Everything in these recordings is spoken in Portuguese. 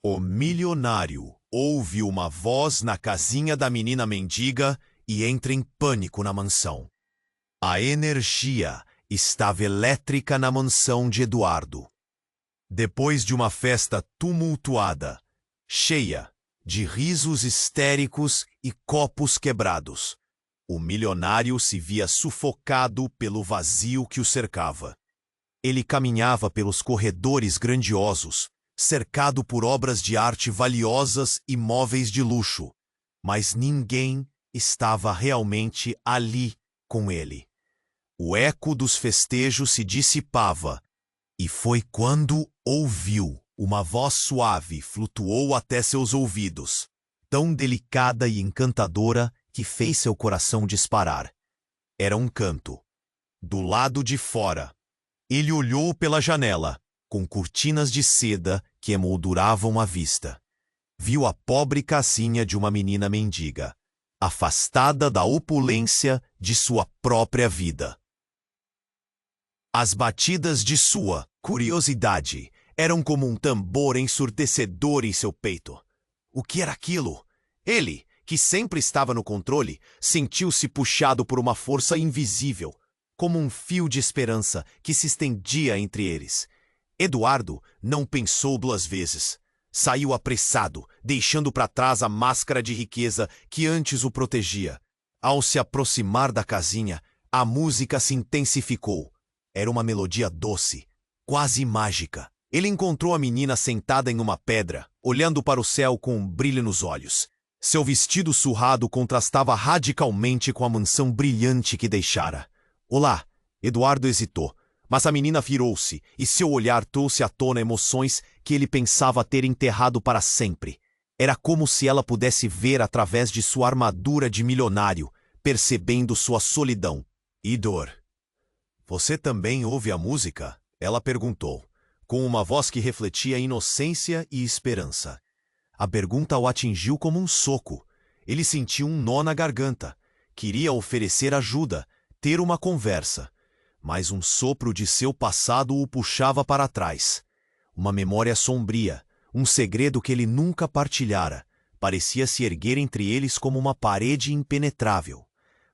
O milionário ouve uma voz na casinha da menina mendiga e entra em pânico na mansão. A energia estava elétrica na mansão de Eduardo. Depois de uma festa tumultuada, cheia de risos histéricos e copos quebrados, o milionário se via sufocado pelo vazio que o cercava. Ele caminhava pelos corredores grandiosos, cercado por obras de arte valiosas e móveis de luxo, mas ninguém estava realmente ali com ele. O eco dos festejos se dissipava, e foi quando ouviu uma voz suave flutuou até seus ouvidos, tão delicada e encantadora que fez seu coração disparar. Era um canto. Do lado de fora, ele olhou pela janela, com cortinas de seda que emolduravam a vista. Viu a pobre casinha de uma menina mendiga, afastada da opulência de sua própria vida. As batidas de sua curiosidade eram como um tambor ensurdecedor em seu peito. O que era aquilo? Ele, que sempre estava no controle, sentiu-se puxado por uma força invisível, como um fio de esperança que se estendia entre eles. Eduardo não pensou 2 vezes. Saiu apressado, deixando para trás a máscara de riqueza que antes o protegia. Ao se aproximar da casinha, a música se intensificou. Era uma melodia doce, quase mágica. Ele encontrou a menina sentada em uma pedra, olhando para o céu com um brilho nos olhos. Seu vestido surrado contrastava radicalmente com a mansão brilhante que deixara. Olá, Eduardo hesitou, mas a menina virou-se e seu olhar trouxe à tona emoções que ele pensava ter enterrado para sempre. Era como se ela pudesse ver através de sua armadura de milionário, percebendo sua solidão e dor. Você também ouve a música? Ela perguntou, com uma voz que refletia inocência e esperança. A pergunta o atingiu como um soco. Ele sentiu um nó na garganta. Queria oferecer ajuda, ter uma conversa. Mas um sopro de seu passado o puxava para trás. Uma memória sombria, um segredo que ele nunca partilhara, parecia se erguer entre eles como uma parede impenetrável.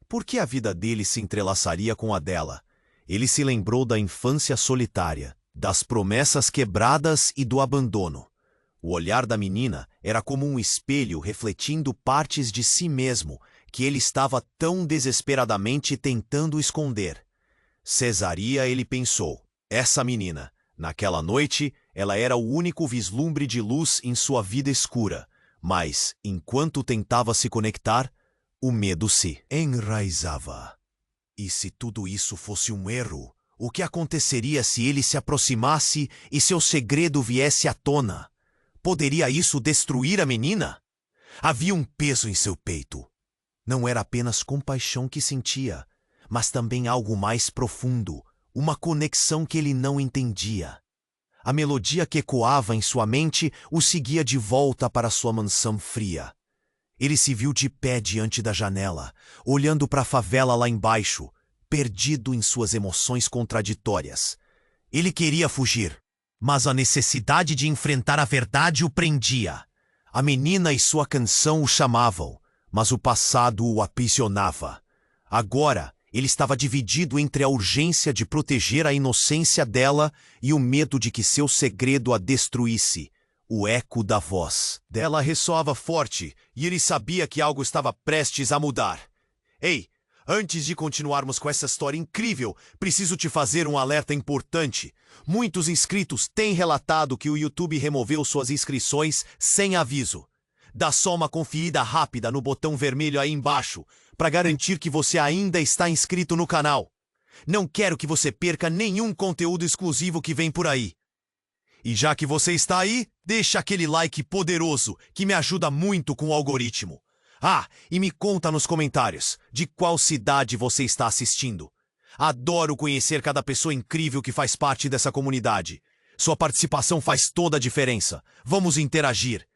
Por que a vida dele se entrelaçaria com a dela? Ele se lembrou da infância solitária, das promessas quebradas e do abandono. O olhar da menina era como um espelho refletindo partes de si mesmo que ele estava tão desesperadamente tentando esconder. Cesaria, ele pensou. Essa menina, naquela noite, ela era o único vislumbre de luz em sua vida escura. Mas, enquanto tentava se conectar, o medo se enraizava. E se tudo isso fosse um erro? O que aconteceria se ele se aproximasse e seu segredo viesse à tona? Poderia isso destruir a menina? Havia um peso em seu peito. Não era apenas compaixão que sentia, mas também algo mais profundo, uma conexão que ele não entendia. A melodia que ecoava em sua mente o seguia de volta para sua mansão fria. Ele se viu de pé diante da janela, olhando para a favela lá embaixo, perdido em suas emoções contraditórias. Ele queria fugir, mas a necessidade de enfrentar a verdade o prendia. A menina e sua canção o chamavam, mas o passado o aprisionava. Agora, ele estava dividido entre a urgência de proteger a inocência dela e o medo de que seu segredo a destruísse. O eco da voz dela ressoava forte e ele sabia que algo estava prestes a mudar. Ei, antes de continuarmos com essa história incrível, preciso te fazer um alerta importante. Muitos inscritos têm relatado que o YouTube removeu suas inscrições sem aviso. Dá só uma conferida rápida no botão vermelho aí embaixo para garantir que você ainda está inscrito no canal. Não quero que você perca nenhum conteúdo exclusivo que vem por aí. E já que você está aí, deixa aquele like poderoso que me ajuda muito com o algoritmo. Ah, e me conta nos comentários de qual cidade você está assistindo. Adoro conhecer cada pessoa incrível que faz parte dessa comunidade. Sua participação faz toda a diferença. Vamos interagir.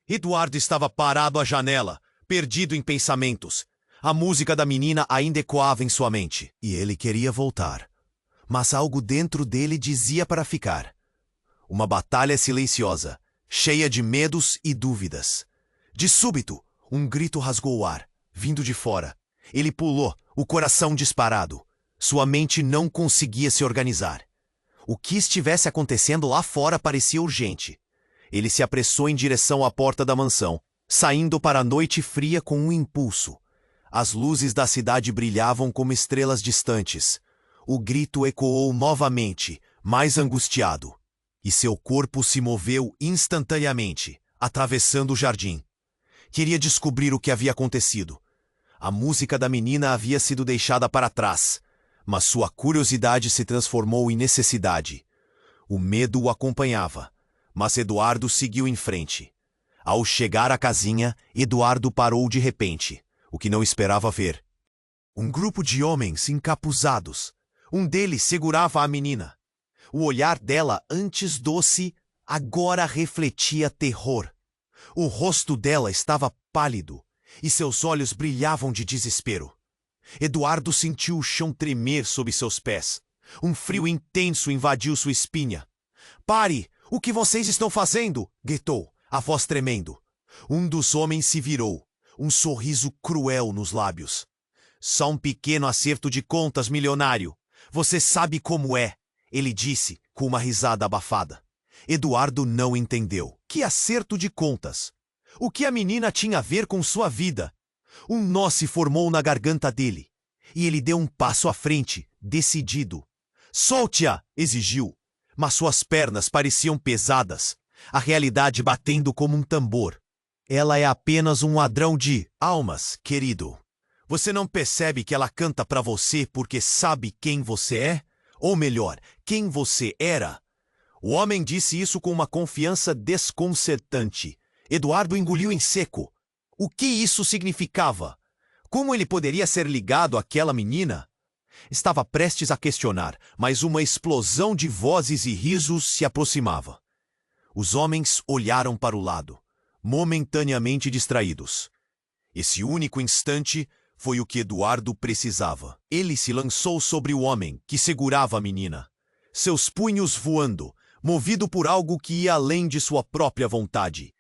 Eduardo estava parado à janela, perdido em pensamentos. A música da menina ainda ecoava em sua mente. E ele queria voltar. Mas algo dentro dele dizia para ficar. Uma batalha silenciosa, cheia de medos e dúvidas. De súbito, um grito rasgou o ar, vindo de fora. Ele pulou, o coração disparado. Sua mente não conseguia se organizar. O que estivesse acontecendo lá fora parecia urgente. Ele se apressou em direção à porta da mansão, saindo para a noite fria com um impulso. As luzes da cidade brilhavam como estrelas distantes. O grito ecoou novamente, mais angustiado. E seu corpo se moveu instantaneamente, atravessando o jardim. Queria descobrir o que havia acontecido. A música da menina havia sido deixada para trás, mas sua curiosidade se transformou em necessidade. O medo o acompanhava, mas Eduardo seguiu em frente. Ao chegar à casinha, Eduardo parou de repente, o que não esperava ver. Um grupo de homens encapuzados. Um deles segurava a menina. O olhar dela, antes doce, agora refletia terror. O rosto dela estava pálido e seus olhos brilhavam de desespero. Eduardo sentiu o chão tremer sob seus pés. Um frio intenso invadiu sua espinha. "Pare! O que vocês estão fazendo?" gritou, a voz tremendo. Um dos homens se virou, um sorriso cruel nos lábios. "Só um pequeno acerto de contas, milionário. Você sabe como é", ele disse, com uma risada abafada. Eduardo não entendeu. Que acerto de contas? O que a menina tinha a ver com sua vida? Um nó se formou na garganta dele, e ele deu um passo à frente, decidido. "Solte-a!" exigiu, mas suas pernas pareciam pesadas, a realidade batendo como um tambor. "Ela é apenas um ladrão de almas, querido. Você não percebe que ela canta pra você porque sabe quem você é? Ou melhor, quem você era?" O homem disse isso com uma confiança desconcertante. Eduardo engoliu em seco. O que isso significava? Como ele poderia ser ligado àquela menina? Estava prestes a questionar, mas uma explosão de vozes e risos se aproximava. Os homens olharam para o lado, momentaneamente distraídos. Esse único instante foi o que Eduardo precisava. Ele se lançou sobre o homem que segurava a menina, seus punhos voando, movido por algo que ia além de sua própria vontade.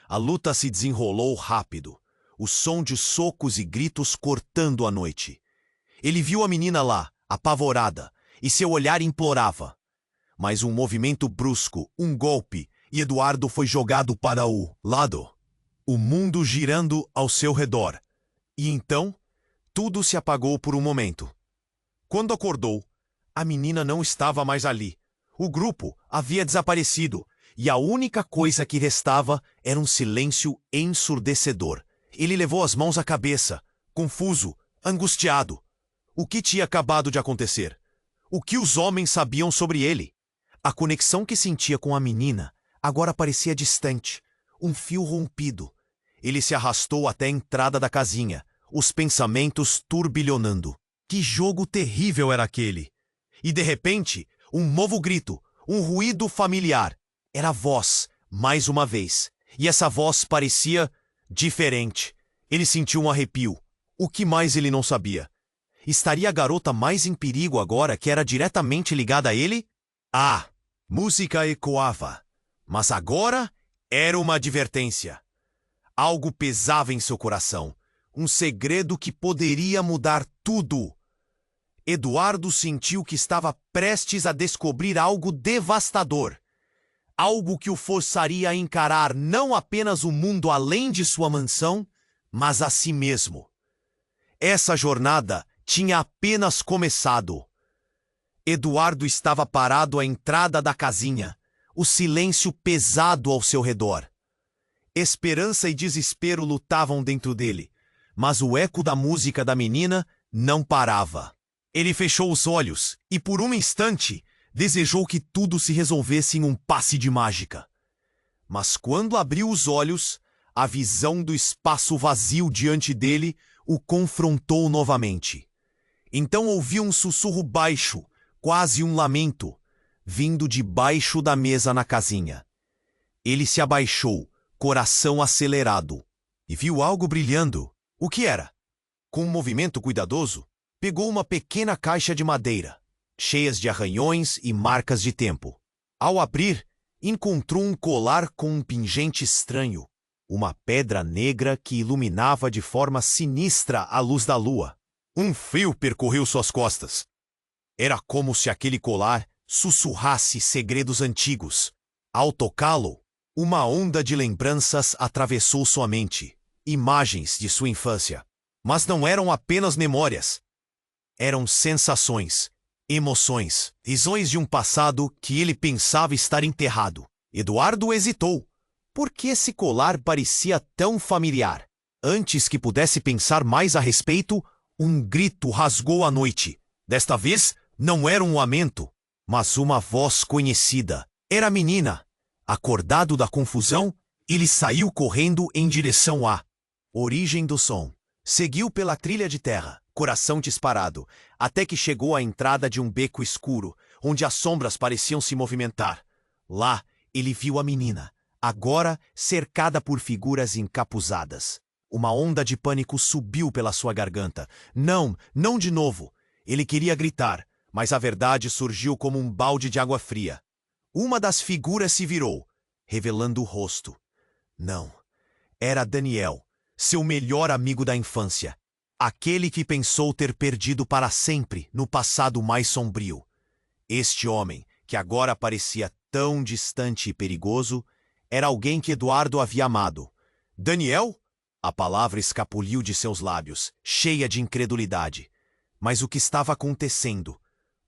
A luta se desenrolou rápido, o som de socos e gritos cortando a noite. Ele viu a menina lá, apavorada, e seu olhar implorava. Mas um movimento brusco, um golpe, e Eduardo foi jogado para o lado. O mundo girando ao seu redor. E então, tudo se apagou por um momento. Quando acordou, a menina não estava mais ali. O grupo havia desaparecido, e a única coisa que restava era um silêncio ensurdecedor. Ele levou as mãos à cabeça, confuso, angustiado. O que tinha acabado de acontecer? O que os homens sabiam sobre ele? A conexão que sentia com a menina agora parecia distante, um fio rompido. Ele se arrastou até a entrada da casinha, os pensamentos turbilhonando. Que jogo terrível era aquele! E de repente, um novo grito, um ruído familiar. Era a voz, mais uma vez. E essa voz parecia diferente. Ele sentiu um arrepio. O que mais ele não sabia? Estaria a garota mais em perigo agora que era diretamente ligada a ele? Ah, música ecoava. Mas agora era uma advertência. Algo pesava em seu coração. Um segredo que poderia mudar tudo. Eduardo sentiu que estava prestes a descobrir algo devastador. Algo que o forçaria a encarar não apenas o mundo além de sua mansão, mas a si mesmo. Essa jornada tinha apenas começado. Eduardo estava parado à entrada da casinha, o silêncio pesado ao seu redor. Esperança e desespero lutavam dentro dele, mas o eco da música da menina não parava. Ele fechou os olhos e, por um instante, desejou que tudo se resolvesse em um passe de mágica. Mas quando abriu os olhos, a visão do espaço vazio diante dele o confrontou novamente. Então ouviu um sussurro baixo, quase um lamento, vindo de baixo da mesa na casinha. Ele se abaixou, coração acelerado, e viu algo brilhando. O que era? Com um movimento cuidadoso, pegou uma pequena caixa de madeira, cheias de arranhões e marcas de tempo. Ao abrir, encontrou um colar com um pingente estranho, uma pedra negra que iluminava de forma sinistra a luz da lua. Um frio percorreu suas costas. Era como se aquele colar sussurrasse segredos antigos. Ao tocá-lo, uma onda de lembranças atravessou sua mente, imagens de sua infância. Mas não eram apenas memórias. Eram sensações, emoções, visões de um passado que ele pensava estar enterrado. Eduardo hesitou. Por que esse colar parecia tão familiar? Antes que pudesse pensar mais a respeito, um grito rasgou a noite. Desta vez, não era um lamento, mas uma voz conhecida. Era a menina. Acordado da confusão, ele saiu correndo em direção à origem do som. Seguiu pela trilha de terra, coração disparado, até que chegou à entrada de um beco escuro, onde as sombras pareciam se movimentar. Lá, ele viu a menina, agora cercada por figuras encapuzadas. Uma onda de pânico subiu pela sua garganta. Não, não de novo. Ele queria gritar, mas a verdade surgiu como um balde de água fria. Uma das figuras se virou, revelando o rosto. Não, era Daniel, seu melhor amigo da infância. Aquele que pensou ter perdido para sempre no passado mais sombrio. Este homem, que agora parecia tão distante e perigoso, era alguém que Eduardo havia amado. Daniel? A palavra escapuliu de seus lábios, cheia de incredulidade. Mas o que estava acontecendo?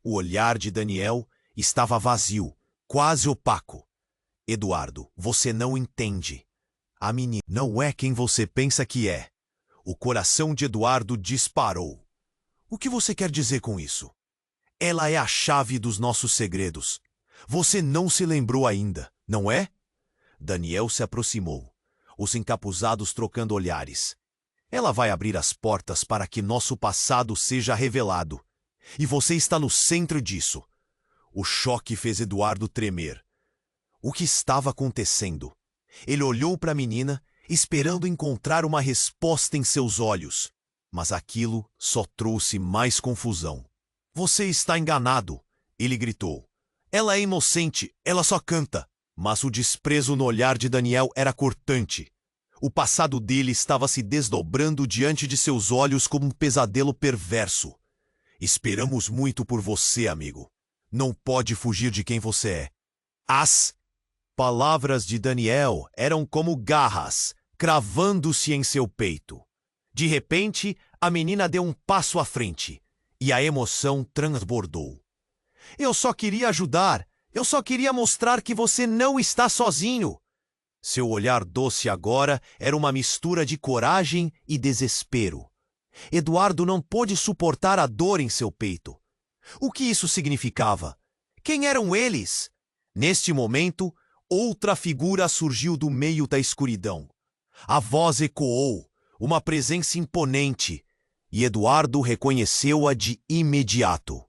O olhar de Daniel estava vazio, quase opaco. Eduardo, você não entende. A menina não é quem você pensa que é. O coração de Eduardo disparou. O que você quer dizer com isso? Ela é a chave dos nossos segredos. Você não se lembrou ainda, não é? Daniel se aproximou, os encapuzados trocando olhares. Ela vai abrir as portas para que nosso passado seja revelado. E você está no centro disso. O choque fez Eduardo tremer. O que estava acontecendo? Ele olhou para a menina, esperando encontrar uma resposta em seus olhos. Mas aquilo só trouxe mais confusão. Você está enganado, ele gritou. Ela é inocente, ela só canta. Mas o desprezo no olhar de Daniel era cortante. O passado dele estava se desdobrando diante de seus olhos como um pesadelo perverso. Esperamos muito por você, amigo. Não pode fugir de quem você é. As palavras de Daniel eram como garras, cravando-se em seu peito. De repente, a menina deu um passo à frente, e a emoção transbordou. Eu só queria ajudar. Eu só queria mostrar que você não está sozinho. Seu olhar doce agora era uma mistura de coragem e desespero. Eduardo não pôde suportar a dor em seu peito. O que isso significava? Quem eram eles? Neste momento, outra figura surgiu do meio da escuridão. A voz ecoou, uma presença imponente, e Eduardo reconheceu-a de imediato.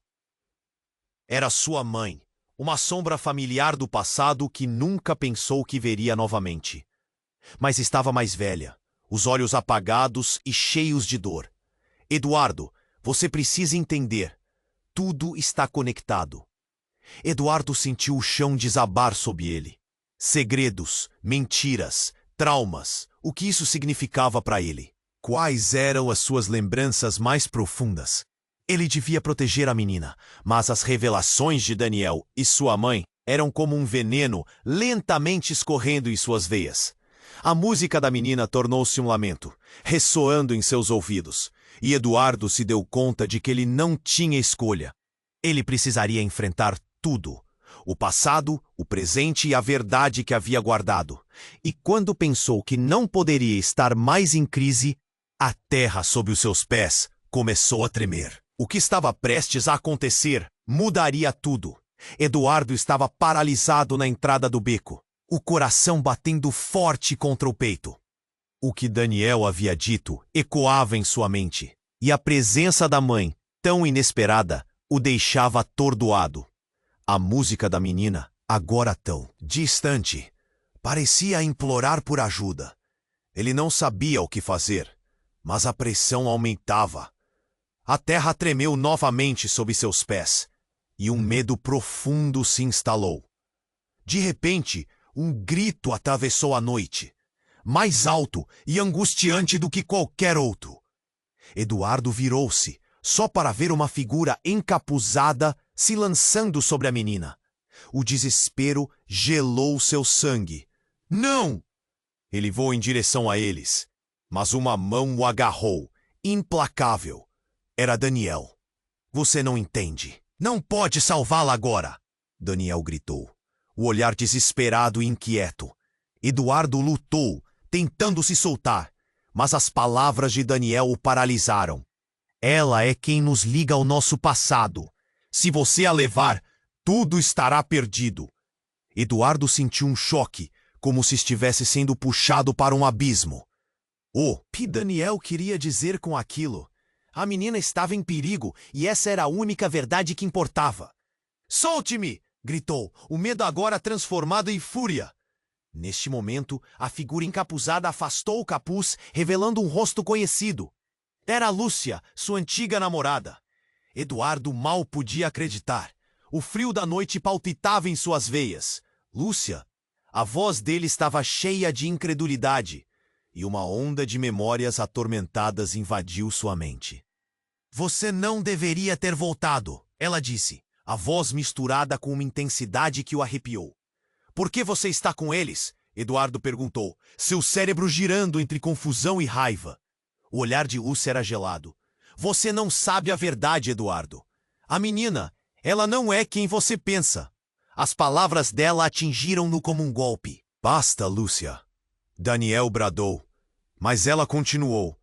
Era sua mãe, uma sombra familiar do passado que nunca pensou que veria novamente. Mas estava mais velha, os olhos apagados e cheios de dor. Eduardo, você precisa entender. Tudo está conectado. Eduardo sentiu o chão desabar sob ele. Segredos, mentiras, traumas. O que isso significava para ele? Quais eram as suas lembranças mais profundas? Ele devia proteger a menina, mas as revelações de Daniel e sua mãe eram como um veneno lentamente escorrendo em suas veias. A música da menina tornou-se um lamento, ressoando em seus ouvidos, e Eduardo se deu conta de que ele não tinha escolha. Ele precisaria enfrentar tudo: o passado, o presente e a verdade que havia guardado. E quando pensou que não poderia estar mais em crise, a terra sob os seus pés começou a tremer. O que estava prestes a acontecer mudaria tudo. Eduardo estava paralisado na entrada do beco, o coração batendo forte contra o peito. O que Daniel havia dito ecoava em sua mente, e a presença da mãe, tão inesperada, o deixava atordoado. A música da menina, agora tão distante, parecia implorar por ajuda. Ele não sabia o que fazer, mas a pressão aumentava. A terra tremeu novamente sob seus pés, e um medo profundo se instalou. De repente, um grito atravessou a noite, mais alto e angustiante do que qualquer outro. Eduardo virou-se, só para ver uma figura encapuzada se lançando sobre a menina. O desespero gelou seu sangue. Não! Ele voou em direção a eles, mas uma mão o agarrou, implacável. Era Daniel. Você não entende. Não pode salvá-la agora! Daniel gritou, o olhar desesperado e inquieto. Eduardo lutou, tentando se soltar, mas as palavras de Daniel o paralisaram. Ela é quem nos liga ao nosso passado. Se você a levar, tudo estará perdido. Eduardo sentiu um choque, como se estivesse sendo puxado para um abismo. O que Daniel queria dizer com aquilo? A menina estava em perigo e essa era a única verdade que importava. Solte-me! Gritou, o medo agora transformado em fúria. Neste momento, a figura encapuzada afastou o capuz, revelando um rosto conhecido. Era Lúcia, sua antiga namorada. Eduardo mal podia acreditar. O frio da noite palpitava em suas veias. Lúcia, a voz dele estava cheia de incredulidade, e uma onda de memórias atormentadas invadiu sua mente. Você não deveria ter voltado, ela disse, a voz misturada com uma intensidade que o arrepiou. Por que você está com eles? Eduardo perguntou, seu cérebro girando entre confusão e raiva. O olhar de Lúcia era gelado. Você não sabe a verdade, Eduardo. A menina, ela não é quem você pensa. As palavras dela atingiram-no como um golpe. Basta, Lúcia. Daniel bradou, mas ela continuou.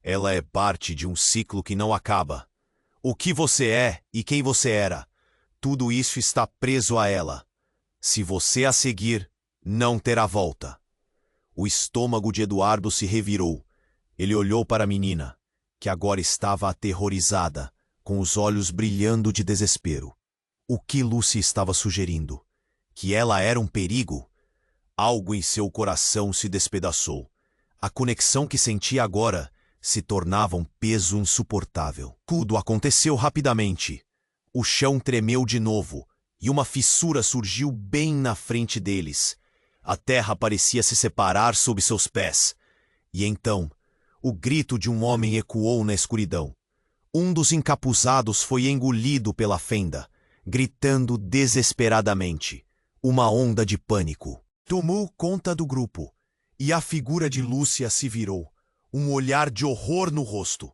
Ela é parte de um ciclo que não acaba. O que você é e quem você era, tudo isso está preso a ela. Se você a seguir, não terá volta. O estômago de Eduardo se revirou. Ele olhou para a menina, que agora estava aterrorizada, com os olhos brilhando de desespero. O que Lucy estava sugerindo? Que ela era um perigo? Algo em seu coração se despedaçou. A conexão que sentia agora se tornava um peso insuportável. Tudo aconteceu rapidamente. O chão tremeu de novo, e uma fissura surgiu bem na frente deles. A terra parecia se separar sob seus pés. E então, o grito de um homem ecoou na escuridão. Um dos encapuzados foi engolido pela fenda, gritando desesperadamente. Uma onda de pânico tomou conta do grupo, e a figura de Lúcia se virou, um olhar de horror no rosto.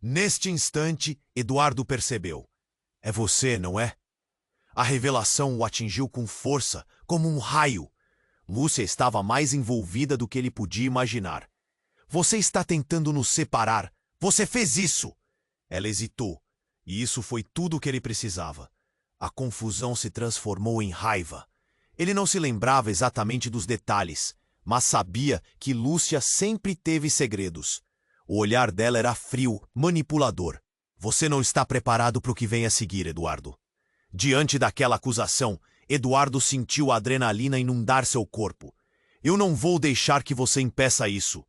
Neste instante, Eduardo percebeu. É você, não é? A revelação o atingiu com força, como um raio. Lúcia estava mais envolvida do que ele podia imaginar. Você está tentando nos separar. Você fez isso! Ela hesitou, e isso foi tudo o que ele precisava. A confusão se transformou em raiva. Ele não se lembrava exatamente dos detalhes, mas sabia que Lúcia sempre teve segredos. O olhar dela era frio, manipulador. Você não está preparado para o que vem a seguir, Eduardo. Diante daquela acusação, Eduardo sentiu a adrenalina inundar seu corpo. Eu não vou deixar que você impeça isso.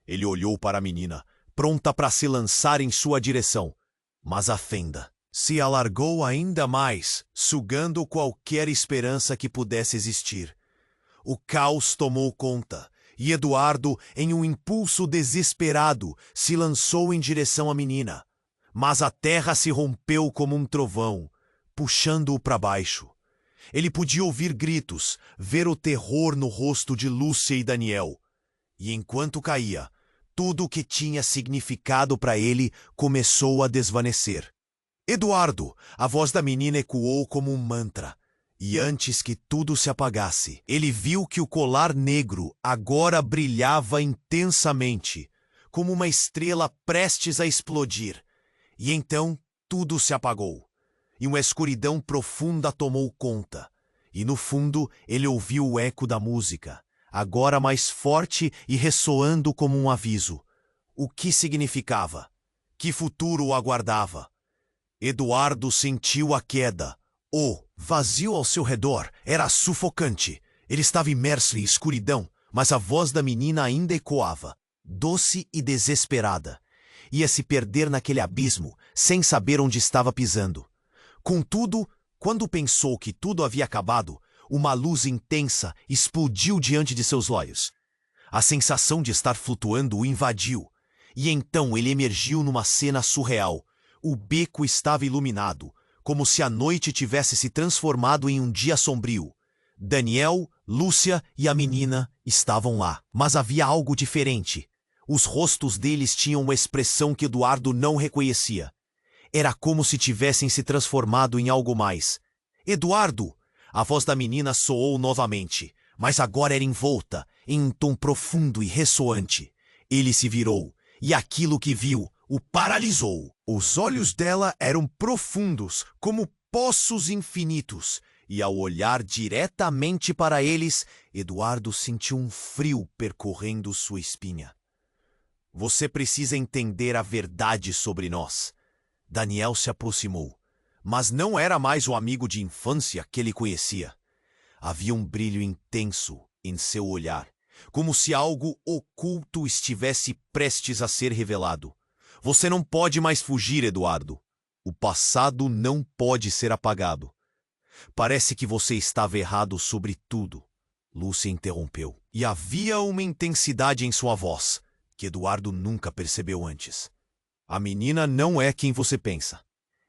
Ele olhou para a menina, pronta para se lançar em sua direção. Mas a fenda se alargou ainda mais, sugando qualquer esperança que pudesse existir. O caos tomou conta, e Eduardo, em um impulso desesperado, se lançou em direção à menina. Mas a terra se rompeu como um trovão, puxando-o para baixo. Ele podia ouvir gritos, ver o terror no rosto de Lúcia e Daniel. E enquanto caía, tudo o que tinha significado para ele começou a desvanecer. Eduardo, a voz da menina ecoou como um mantra. E antes que tudo se apagasse, ele viu que o colar negro agora brilhava intensamente, como uma estrela prestes a explodir. E então tudo se apagou, e uma escuridão profunda tomou conta. E no fundo ele ouviu o eco da música, agora mais forte e ressoando como um aviso. O que significava? Que futuro o aguardava? Eduardo sentiu a queda. O vazio ao seu redor era sufocante. Ele estava imerso em escuridão, mas a voz da menina ainda ecoava, doce e desesperada. Ia se perder naquele abismo, sem saber onde estava pisando. Contudo, quando pensou que tudo havia acabado, uma luz intensa explodiu diante de seus olhos. A sensação de estar flutuando o invadiu, e então ele emergiu numa cena surreal. O beco estava iluminado, como se a noite tivesse se transformado em um dia sombrio. Daniel, Lúcia e a menina estavam lá, mas havia algo diferente. Os rostos deles tinham uma expressão que Eduardo não reconhecia. Era como se tivessem se transformado em algo mais. Eduardo! A voz da menina soou novamente, mas agora era envolta em um tom profundo e ressoante. Ele se virou, e aquilo que viu o paralisou. Os olhos dela eram profundos, como poços infinitos, e ao olhar diretamente para eles, Eduardo sentiu um frio percorrendo sua espinha. Você precisa entender a verdade sobre nós. Daniel se aproximou, mas não era mais o amigo de infância que ele conhecia. Havia um brilho intenso em seu olhar, como se algo oculto estivesse prestes a ser revelado. Você não pode mais fugir, Eduardo. O passado não pode ser apagado. Parece que você estava errado sobre tudo. Lúcia interrompeu. E havia uma intensidade em sua voz que Eduardo nunca percebeu antes. A menina não é quem você pensa.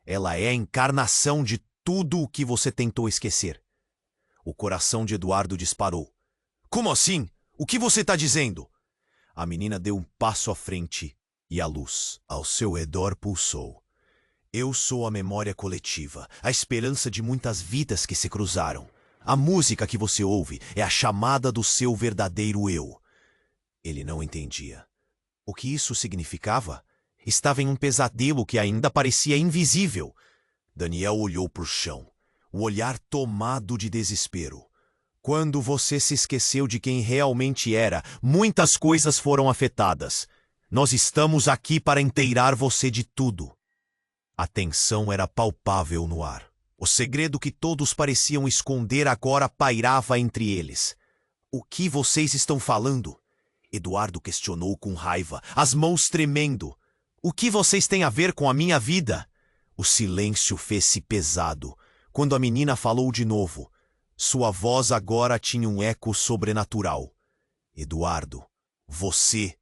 Ela é a encarnação de tudo o que você tentou esquecer. O coração de Eduardo disparou. Como assim? O que você está dizendo? A menina deu um passo à frente e a luz ao seu redor pulsou. Eu sou a memória coletiva, a esperança de muitas vidas que se cruzaram. A música que você ouve é a chamada do seu verdadeiro eu. Ele não entendia. O que isso significava? Estava em um pesadelo que ainda parecia invisível. Daniel olhou para o chão, o olhar tomado de desespero. Quando você se esqueceu de quem realmente era, muitas coisas foram afetadas. Nós estamos aqui para inteirar você de tudo. A tensão era palpável no ar. O segredo que todos pareciam esconder agora pairava entre eles. O que vocês estão falando? Eduardo questionou com raiva, as mãos tremendo. O que vocês têm a ver com a minha vida? O silêncio fez-se pesado, quando a menina falou de novo. Sua voz agora tinha um eco sobrenatural. Eduardo, você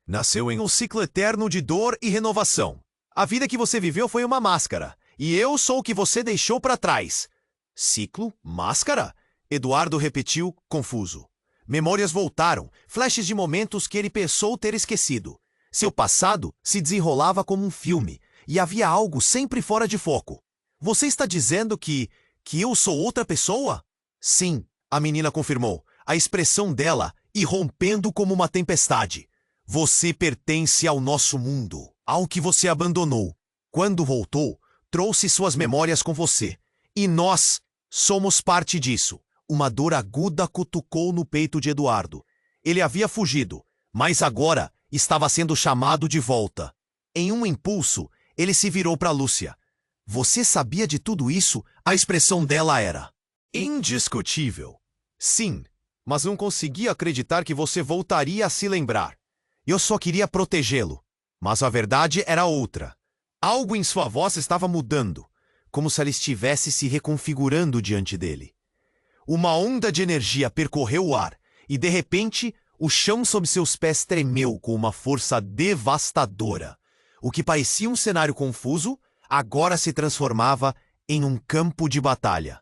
nasceu em um ciclo eterno de dor e renovação. A vida que você viveu foi uma máscara, e eu sou o que você deixou para trás. Ciclo? Máscara? Eduardo repetiu, confuso. Memórias voltaram, flashes de momentos que ele pensou ter esquecido. Seu passado se desenrolava como um filme, e havia algo sempre fora de foco. Você está dizendo que eu sou outra pessoa? Sim, a menina confirmou, a expressão dela irrompendo como uma tempestade. Você pertence ao nosso mundo, ao que você abandonou. Quando voltou, trouxe suas memórias com você. E nós somos parte disso. Uma dor aguda cutucou no peito de Eduardo. Ele havia fugido, mas agora estava sendo chamado de volta. Em um impulso, ele se virou para Lúcia. Você sabia de tudo isso? A expressão dela era indiscutível. Sim, mas não conseguia acreditar que você voltaria a se lembrar. Eu só queria protegê-lo. Mas a verdade era outra. Algo em sua voz estava mudando, como se ela estivesse se reconfigurando diante dele. Uma onda de energia percorreu o ar, e de repente, o chão sob seus pés tremeu com uma força devastadora. O que parecia um cenário confuso, agora se transformava em um campo de batalha.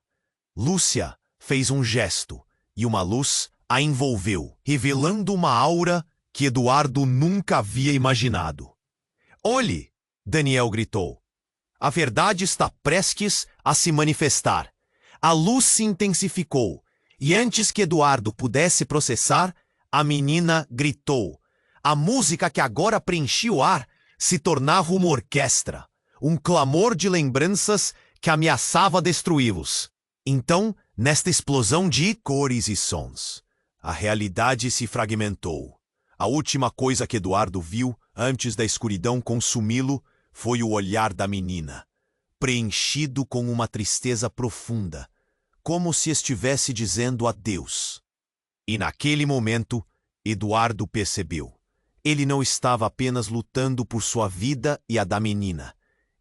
Lúcia fez um gesto, e uma luz a envolveu, revelando uma aura que Eduardo nunca havia imaginado. Olhe! Daniel gritou. A verdade está prestes a se manifestar. A luz se intensificou, e antes que Eduardo pudesse processar, a menina gritou. A música que agora preenchia o ar se tornava uma orquestra, um clamor de lembranças que ameaçava destruí-los. Então, nesta explosão de cores e sons, a realidade se fragmentou. A última coisa que Eduardo viu, antes da escuridão consumi-lo, foi o olhar da menina, preenchido com uma tristeza profunda, como se estivesse dizendo adeus. E naquele momento, Eduardo percebeu. Ele não estava apenas lutando por sua vida e a da menina.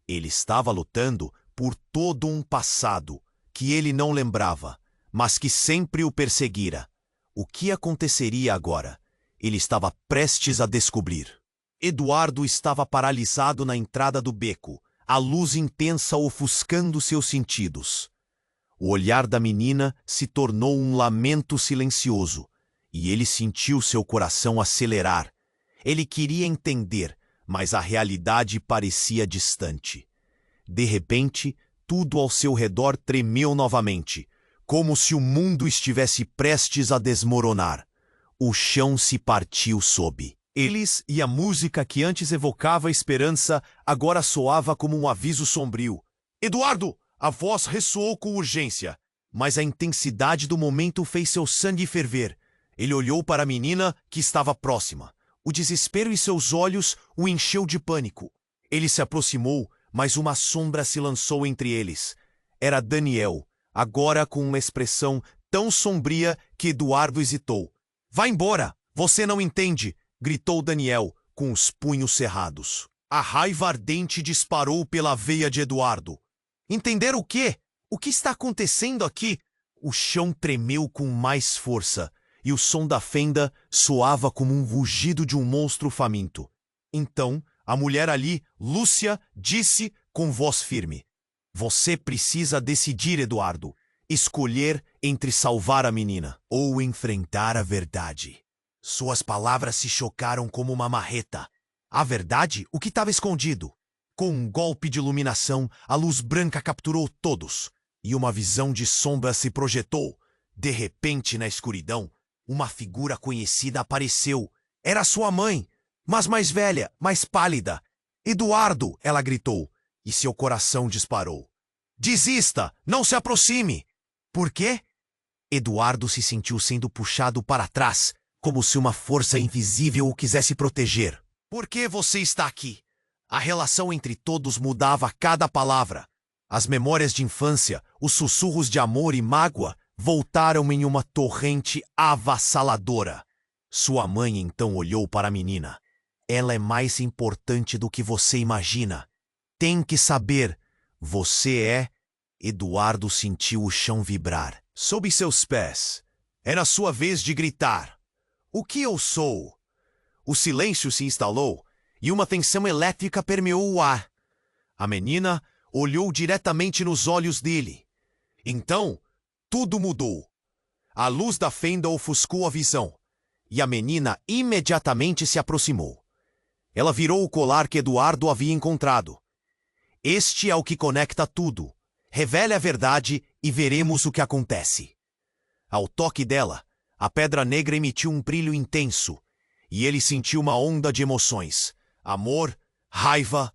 Ele estava lutando por todo um passado que ele não lembrava, mas que sempre o perseguira. O que aconteceria agora? Ele estava prestes a descobrir. Eduardo estava paralisado na entrada do beco, a luz intensa ofuscando seus sentidos. O olhar da menina se tornou um lamento silencioso, e ele sentiu seu coração acelerar. Ele queria entender, mas a realidade parecia distante. De repente, tudo ao seu redor tremeu novamente, como se o mundo estivesse prestes a desmoronar. O chão se partiu sob eles e a música que antes evocava esperança agora soava como um aviso sombrio. Eduardo! A voz ressoou com urgência, mas a intensidade do momento fez seu sangue ferver. Ele olhou para a menina que estava próxima. O desespero em seus olhos o encheu de pânico. Ele se aproximou, mas uma sombra se lançou entre eles. Era Daniel, agora com uma expressão tão sombria que Eduardo hesitou. Vá embora! Você não entende! Gritou Daniel, com os punhos cerrados. A raiva ardente disparou pela veia de Eduardo. Entender o quê? O que está acontecendo aqui? O chão tremeu com mais força, e o som da fenda soava como um rugido de um monstro faminto. Então, a mulher ali, Lúcia, disse com voz firme: Você precisa decidir, Eduardo. Escolher entre salvar a menina ou enfrentar a verdade. Suas palavras se chocaram como uma marreta. A verdade? O que estava escondido? Com um golpe de iluminação, a luz branca capturou todos, e uma visão de sombra se projetou. De repente, na escuridão, uma figura conhecida apareceu. Era sua mãe, mas mais velha, mais pálida. Eduardo! Ela gritou, e seu coração disparou. Desista! Não se aproxime! Por quê? Eduardo se sentiu sendo puxado para trás, como se uma força invisível o quisesse proteger. Por que você está aqui? A relação entre todos mudava a cada palavra. As memórias de infância, os sussurros de amor e mágoa voltaram em uma torrente avassaladora. Sua mãe então olhou para a menina. Ela é mais importante do que você imagina. Tem que saber. Você é... Eduardo sentiu o chão vibrar. Sob seus pés. Era sua vez de gritar. O que eu sou? O silêncio se instalou e uma tensão elétrica permeou o ar. A menina olhou diretamente nos olhos dele. Então, tudo mudou. A luz da fenda ofuscou a visão, e a menina imediatamente se aproximou. Ela virou o colar que Eduardo havia encontrado. Este é o que conecta tudo. Revele a verdade e veremos o que acontece. Ao toque dela, a pedra negra emitiu um brilho intenso, e ele sentiu uma onda de emoções. Amor, raiva,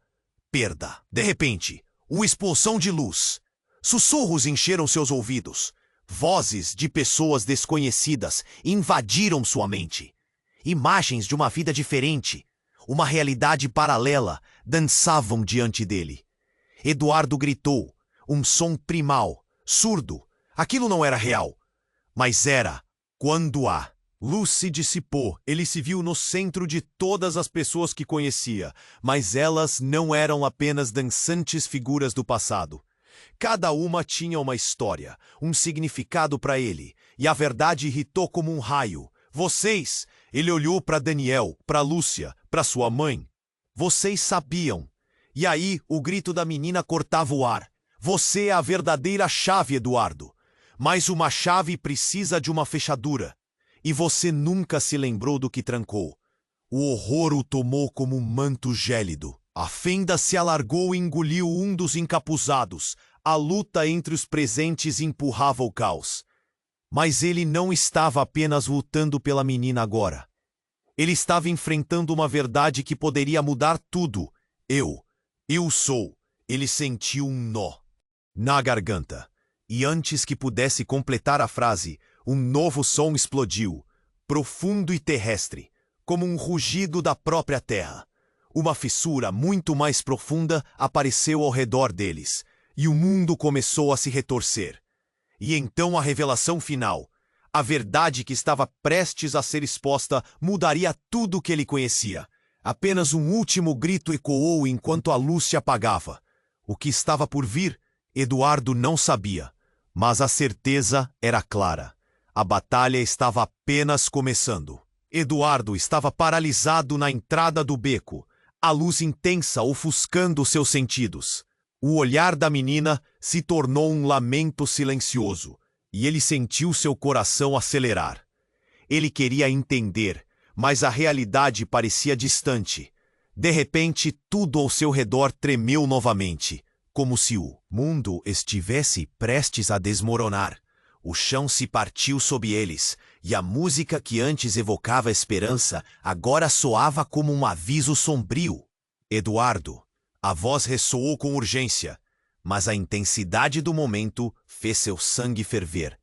perda. De repente, uma explosão de luz. Sussurros encheram seus ouvidos. Vozes de pessoas desconhecidas invadiram sua mente. Imagens de uma vida diferente, uma realidade paralela, dançavam diante dele. Eduardo gritou, um som primal, surdo. Aquilo não era real, mas era. Quando a luz se dissipou, ele se viu no centro de todas as pessoas que conhecia, mas elas não eram apenas dançantes figuras do passado. Cada uma tinha uma história, um significado para ele, e a verdade irritou como um raio. Vocês! Ele olhou para Daniel, para Lúcia, para sua mãe. Vocês sabiam. E aí o grito da menina cortava o ar. Você é a verdadeira chave, Eduardo. Mas uma chave precisa de uma fechadura. E você nunca se lembrou do que trancou. O horror o tomou como um manto gélido. A fenda se alargou e engoliu um dos encapuzados. A luta entre os presentes empurrava o caos. Mas ele não estava apenas lutando pela menina agora. Ele estava enfrentando uma verdade que poderia mudar tudo. Eu sou. Ele sentiu um nó na garganta. E antes que pudesse completar a frase, um novo som explodiu, profundo e terrestre, como um rugido da própria terra. Uma fissura muito mais profunda apareceu ao redor deles, e o mundo começou a se retorcer. E então a revelação final, a verdade que estava prestes a ser exposta, mudaria tudo o que ele conhecia. Apenas um último grito ecoou enquanto a luz se apagava. O que estava por vir, Eduardo não sabia. Mas a certeza era clara. A batalha estava apenas começando. Eduardo estava paralisado na entrada do beco, a luz intensa ofuscando seus sentidos. O olhar da menina se tornou um lamento silencioso, e ele sentiu seu coração acelerar. Ele queria entender, mas a realidade parecia distante. De repente, tudo ao seu redor tremeu novamente, como se o mundo estivesse prestes a desmoronar. O chão se partiu sob eles, e a música que antes evocava esperança agora soava como um aviso sombrio. Eduardo. A voz ressoou com urgência, mas a intensidade do momento fez seu sangue ferver.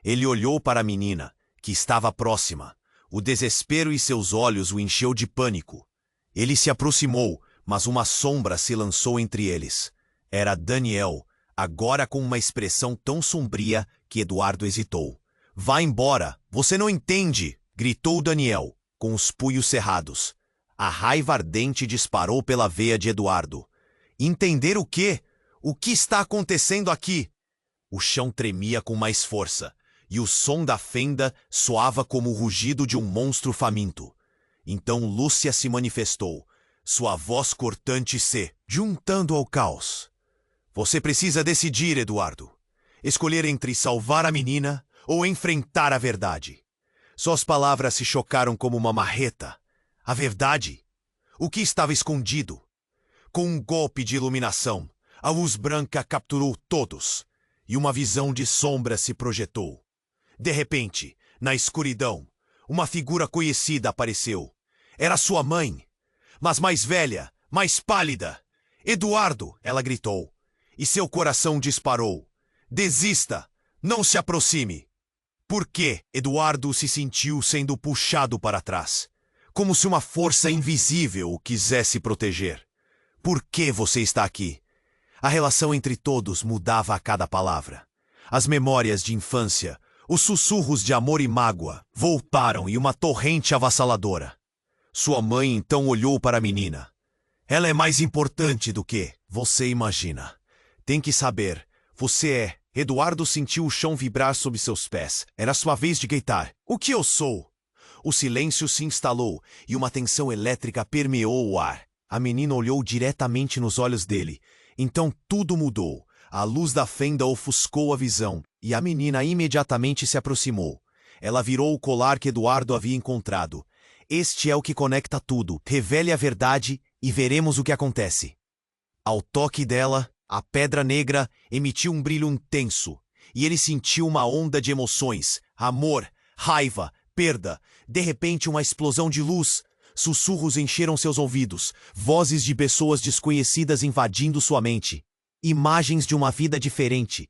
Ele olhou para a menina, que estava próxima. O desespero em seus olhos o encheu de pânico. Ele se aproximou, mas uma sombra se lançou entre eles. Era Daniel, agora com uma expressão tão sombria que Eduardo hesitou. "Vá embora, você não entende!" gritou Daniel, com os punhos cerrados. A raiva ardente disparou pela veia de Eduardo. Entender o quê? O que está acontecendo aqui? O chão tremia com mais força, e o som da fenda soava como o rugido de um monstro faminto. Então Lúcia se manifestou, sua voz cortante se juntando ao caos. "Você precisa decidir, Eduardo. Escolher entre salvar a menina ou enfrentar a verdade." Suas palavras se chocaram como uma marreta. A verdade? O que estava escondido? Com um golpe de iluminação, a luz branca capturou todos, e uma visão de sombra se projetou. De repente, na escuridão, uma figura conhecida apareceu. Era sua mãe, mas mais velha, mais pálida. "Eduardo!" ela gritou, e seu coração disparou. "Desista! Não se aproxime!" Por que Eduardo se sentiu sendo puxado para trás? Como se uma força invisível o quisesse proteger. "Por que você está aqui?" A relação entre todos mudava a cada palavra. As memórias de infância, os sussurros de amor e mágoa, voltaram em uma torrente avassaladora. Sua mãe então olhou para a menina. "Ela é mais importante do que você imagina. Tem que saber, você é..." Eduardo sentiu o chão vibrar sob seus pés. Era sua vez de gritar. "O que eu sou?" O silêncio se instalou e uma tensão elétrica permeou o ar. A menina olhou diretamente nos olhos dele. Então tudo mudou. A luz da fenda ofuscou a visão e a menina imediatamente se aproximou. Ela virou o colar que Eduardo havia encontrado. "Este é o que conecta tudo. Revele a verdade e veremos o que acontece." Ao toque dela, a pedra negra emitiu um brilho intenso e ele sentiu uma onda de emoções: amor, raiva, perda. De repente, uma explosão de luz. Sussurros encheram seus ouvidos, vozes de pessoas desconhecidas invadindo sua mente. Imagens de uma vida diferente,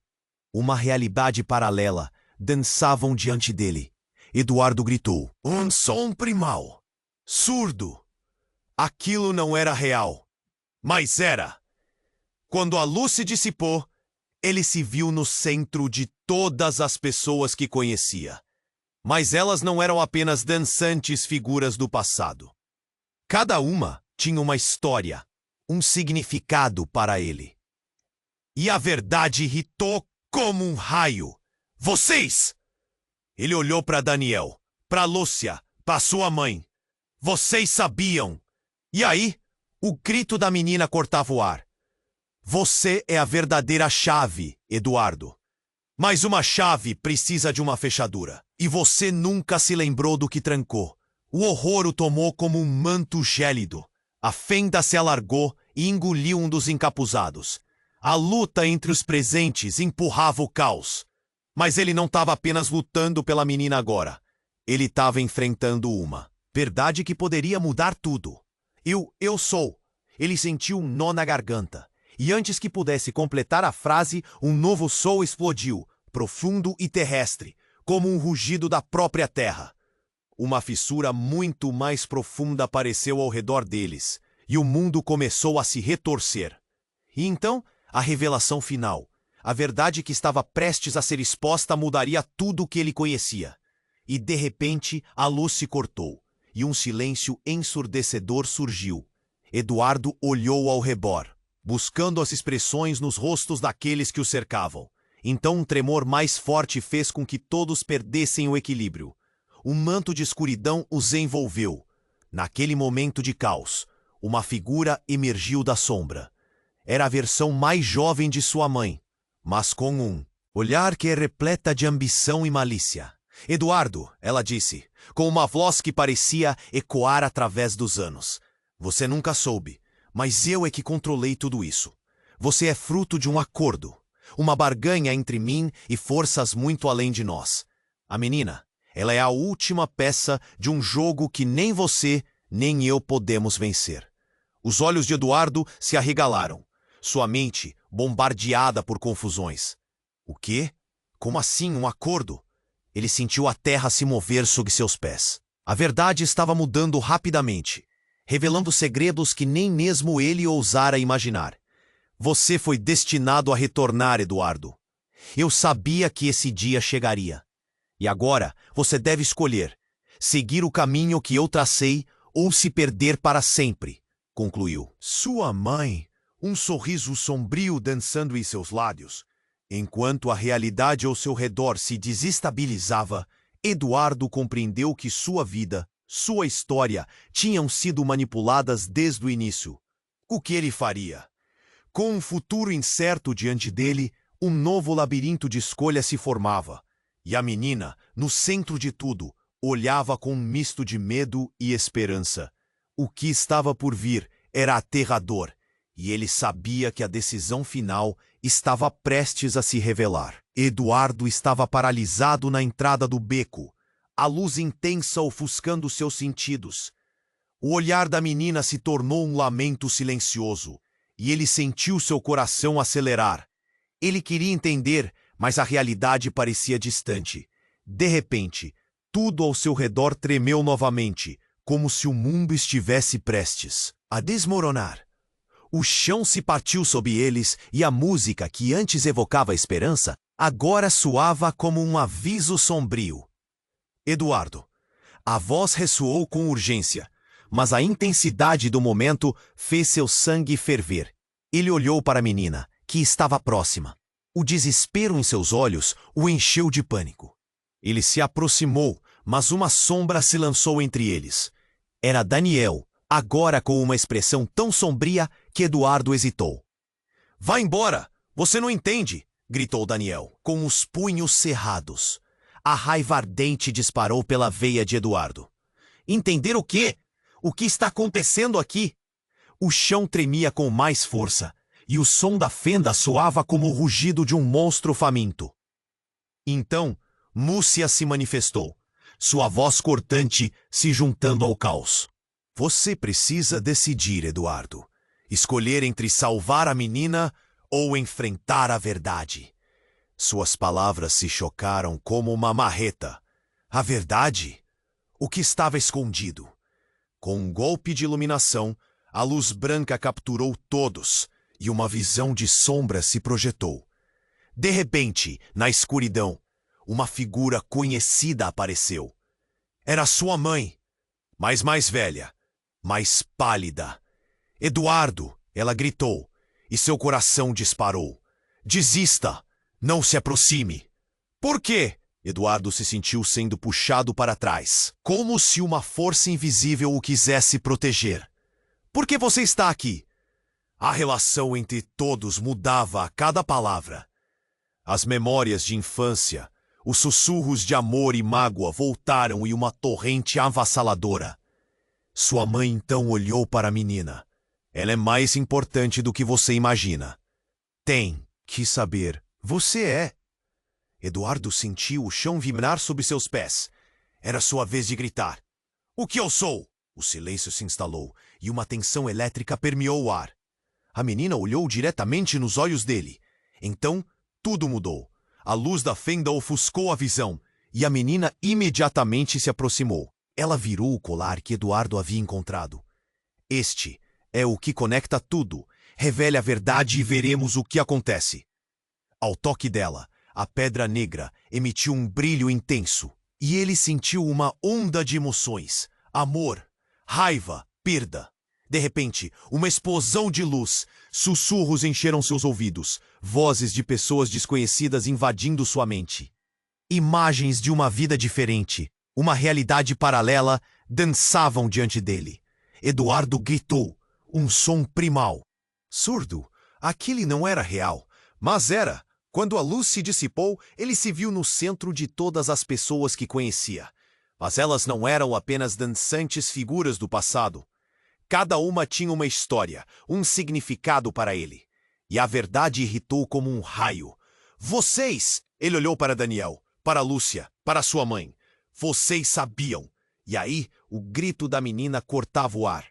uma realidade paralela, dançavam diante dele. Eduardo gritou. Um som primal, surdo. Aquilo não era real, mas era. Quando a luz se dissipou, ele se viu no centro de todas as pessoas que conhecia. Mas elas não eram apenas dançantes figuras do passado. Cada uma tinha uma história, um significado para ele. E a verdade irritou como um raio. Vocês! Ele olhou para Daniel, para Lúcia, para sua mãe. Vocês sabiam. E aí, o grito da menina cortava o ar. Você é a verdadeira chave, Eduardo. Mas uma chave precisa de uma fechadura. E você nunca se lembrou do que trancou. O horror o tomou como um manto gélido. A fenda se alargou e engoliu um dos encapuzados. A luta entre os presentes empurrava o caos. Mas ele não estava apenas lutando pela menina agora. Ele estava enfrentando uma verdade que poderia mudar tudo. Eu sou. Ele sentiu um nó na garganta. E antes que pudesse completar a frase, um novo som explodiu, profundo e terrestre, como um rugido da própria terra. Uma fissura muito mais profunda apareceu ao redor deles, e o mundo começou a se retorcer. E então, a revelação final. A verdade que estava prestes a ser exposta mudaria tudo o que ele conhecia. E de repente, a luz se cortou, e um silêncio ensurdecedor surgiu. Eduardo olhou ao redor, buscando as expressões nos rostos daqueles que o cercavam. Então um tremor mais forte fez com que todos perdessem o equilíbrio. Um manto de escuridão os envolveu. Naquele momento de caos, uma figura emergiu da sombra. Era a versão mais jovem de sua mãe, mas com um olhar que é repleta de ambição e malícia. Eduardo, ela disse, com uma voz que parecia ecoar através dos anos. Você nunca soube, mas eu é que controlei tudo isso. Você é fruto de um acordo, uma barganha entre mim e forças muito além de nós. A menina, ela é a última peça de um jogo que nem você, nem eu podemos vencer. Os olhos de Eduardo se arregalaram, sua mente bombardeada por confusões. O quê? Como assim um acordo? Ele sentiu a terra se mover sob seus pés. A verdade estava mudando rapidamente, revelando segredos que nem mesmo ele ousara imaginar. Você foi destinado a retornar, Eduardo. Eu sabia que esse dia chegaria. E agora você deve escolher, seguir o caminho que eu tracei ou se perder para sempre, concluiu. Sua mãe, um sorriso sombrio dançando em seus lábios. Enquanto a realidade ao seu redor se desestabilizava, Eduardo compreendeu que sua vida, sua história, tinham sido manipuladas desde o início. O que ele faria? Com um futuro incerto diante dele, um novo labirinto de escolha se formava. E a menina, no centro de tudo, olhava com um misto de medo e esperança. O que estava por vir era aterrador, e ele sabia que a decisão final estava prestes a se revelar. Eduardo estava paralisado na entrada do beco, a luz intensa ofuscando seus sentidos. O olhar da menina se tornou um lamento silencioso, e ele sentiu seu coração acelerar. Ele queria entender, mas a realidade parecia distante. De repente, tudo ao seu redor tremeu novamente, como se o mundo estivesse prestes a desmoronar. O chão se partiu sob eles e a música, que antes evocava esperança, agora soava como um aviso sombrio. Eduardo. A voz ressoou com urgência, mas a intensidade do momento fez seu sangue ferver. Ele olhou para a menina, que estava próxima. O desespero em seus olhos o encheu de pânico. Ele se aproximou, mas uma sombra se lançou entre eles. Era Daniel, agora com uma expressão tão sombria que Eduardo hesitou. Vá embora! Você não entende! Gritou Daniel, com os punhos cerrados. A raiva ardente disparou pela veia de Eduardo. Entender o quê? O que está acontecendo aqui? O chão tremia com mais força, e o som da fenda soava como o rugido de um monstro faminto. Então, Múcia se manifestou, sua voz cortante se juntando ao caos. Você precisa decidir, Eduardo. Escolher entre salvar a menina ou enfrentar a verdade. Suas palavras se chocaram como uma marreta. A verdade? O que estava escondido? Com um golpe de iluminação, a luz branca capturou todos e uma visão de sombra se projetou. De repente, na escuridão, uma figura conhecida apareceu. Era sua mãe, mas mais velha, mais pálida. Eduardo, ela gritou, e seu coração disparou. Desista! Não se aproxime! Por quê? Eduardo se sentiu sendo puxado para trás, como se uma força invisível o quisesse proteger. Por que você está aqui? A relação entre todos mudava a cada palavra. As memórias de infância, os sussurros de amor e mágoa voltaram em uma torrente avassaladora. Sua mãe então olhou para a menina. Ela é mais importante do que você imagina. Tem que saber. Você é. Eduardo sentiu o chão vibrar sob seus pés. Era sua vez de gritar. O que eu sou? O silêncio se instalou e uma tensão elétrica permeou o ar. A menina olhou diretamente nos olhos dele. Então, tudo mudou. A luz da fenda ofuscou a visão e a menina imediatamente se aproximou. Ela virou o colar que Eduardo havia encontrado. Este é o que conecta tudo. Revele a verdade e veremos o que acontece. Ao toque dela, a pedra negra emitiu um brilho intenso, e ele sentiu uma onda de emoções, amor, raiva, perda. De repente, uma explosão de luz. Sussurros encheram seus ouvidos. Vozes de pessoas desconhecidas invadindo sua mente. Imagens de uma vida diferente, uma realidade paralela, dançavam diante dele. Eduardo gritou, um som primal. Surdo, aquele não era real, mas era. Quando a luz se dissipou, ele se viu no centro de todas as pessoas que conhecia. Mas elas não eram apenas dançantes figuras do passado. Cada uma tinha uma história, um significado para ele. E a verdade irritou como um raio. Vocês! Ele olhou para Daniel, para Lúcia, para sua mãe. Vocês sabiam. E aí, o grito da menina cortava o ar.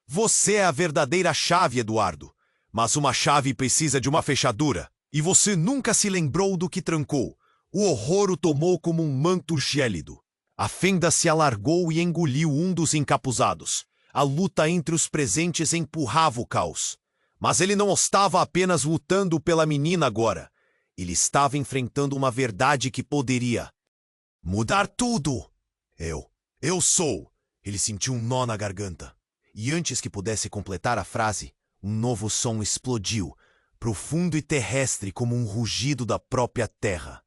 Você é a verdadeira chave, Eduardo. Mas uma chave precisa de uma fechadura. E você nunca se lembrou do que trancou. O horror o tomou como um manto gélido. A fenda se alargou e engoliu um dos encapuzados. A luta entre os presentes empurrava o caos. Mas ele não estava apenas lutando pela menina agora. Ele estava enfrentando uma verdade que poderia mudar tudo. Eu sou. Ele sentiu um nó na garganta. E antes que pudesse completar a frase, um novo som explodiu, profundo e terrestre como um rugido da própria terra.